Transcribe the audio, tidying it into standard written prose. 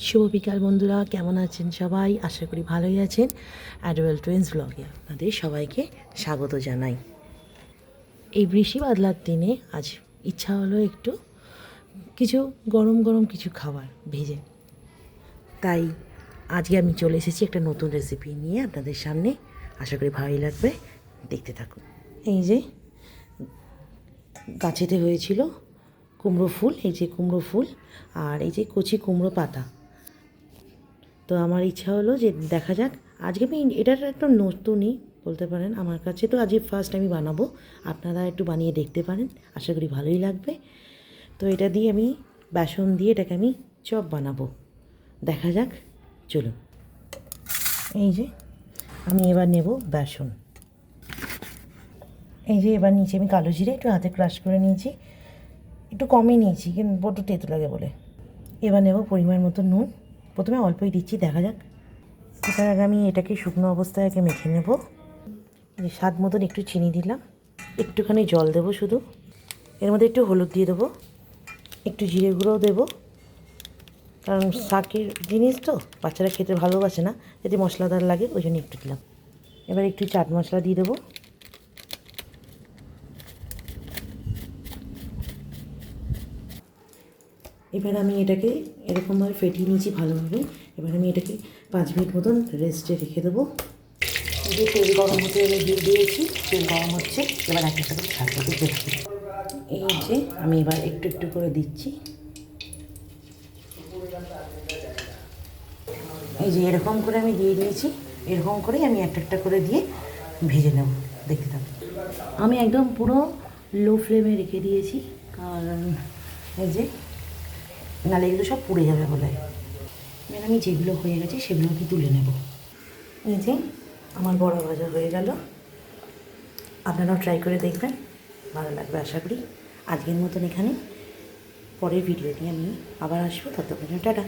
শুভ বিকাল বন্ধুরা, কেমন আছেন সবাই? আশা করি ভালোই আছেন। অ্যাডওয়েল টুইন্স ব্লগে আপনাদের সবাইকে স্বাগত জানাই। এই বৃষ্টি বাদলার দিনে আজ ইচ্ছা হলো একটু কিছু গরম গরম কিছু খাবার ভেজে, তাই আজকে আমি চলে এসেছি একটা নতুন রেসিপি নিয়ে আপনাদের সামনে। আশা করি ভালোই লাগবে, দেখতে থাকুন। এই যে গাছেতে হয়েছিল কুমড়ো ফুল, এই যে কুমড়ো ফুল আর এই যে কচি কুমড়ো পাতা। তো আমার ইচ্ছা হলো যে দেখা যাক, আজকে আমি এটার একটা নতুনই বলতে পারেন, আমার কাছে তো আজকে ফার্স্ট আমি বানাবো, আপনারা একটু বানিয়ে দেখতে পারেন, আশা করি ভালোই লাগবে। তো এটা দিয়ে আমি বেসন দিয়ে এটাকে আমি চপ বানাবো, দেখা যাক, চলুন। এই যে আমি এবার নেব বেসন। এই যে এবার নিচে আমি কালো জিরে একটু হাতে ক্রাশ করে নিয়েছি, একটু কমই নিয়েছি কিন্তু বড্ড তেতো লাগে বলে। এবার নেব পরিমাণ মতো নুন, প্রথমে অল্পই দিচ্ছি, দেখা যাক। এবার আগে আমি এটাকে শুকনো অবস্থায় আগে মেখে নেব। স্বাদ মতন একটু চিনি দিলাম, একটুখানি জল দেবো শুধু, এর মধ্যে একটু হলুদ দিয়ে দেবো, একটু জিরে গুঁড়োও দেবো, কারণ শাকের জিনিস তো বাচ্চারা খেতে ভালোবাসে না, যদি মশলাদার লাগে ওই জন্য একটু দিলাম। এবার একটু চাট মশলা দিয়ে দেবো। এবার আমি এটাকে এরকমভাবে ফেটিয়ে নিয়েছি ভালোভাবে। এবার আমি এটাকে 5 মিনিট মতন রেস্টে রেখে দেবো। এই যে তেল গরম হতে আমি দিয়ে দিয়েছি, তেল গরম হচ্ছে, এবার একটা করে ছাড়তে দেখতে থাকি। এই যে আমি এবার একটু একটু করে দিচ্ছি, এই যে এরকম করে আমি দিয়ে দিয়েছি, এরকম করেই আমি একটা একটা করে দিয়ে ভেজে নেব, দেখতে থাকি। আমি একদম পুরো লো ফ্লেমে রেখে দিয়েছি, কারণ এই যে নালে এগুলো সব পুড়ে যাবে বলে। এবার আমি যেগুলো হয়ে গেছে সেগুলোকে তুলে নেব। এই যে আমার বড়া ভাজা হয়ে গেল, আপনারাও ট্রাই করে দেখবেন, ভালো লাগবে আশা করি। আজকের মতন এখানে, পরের ভিডিও নিয়ে আমি আবার আসবো, ততক্ষণ টাটা।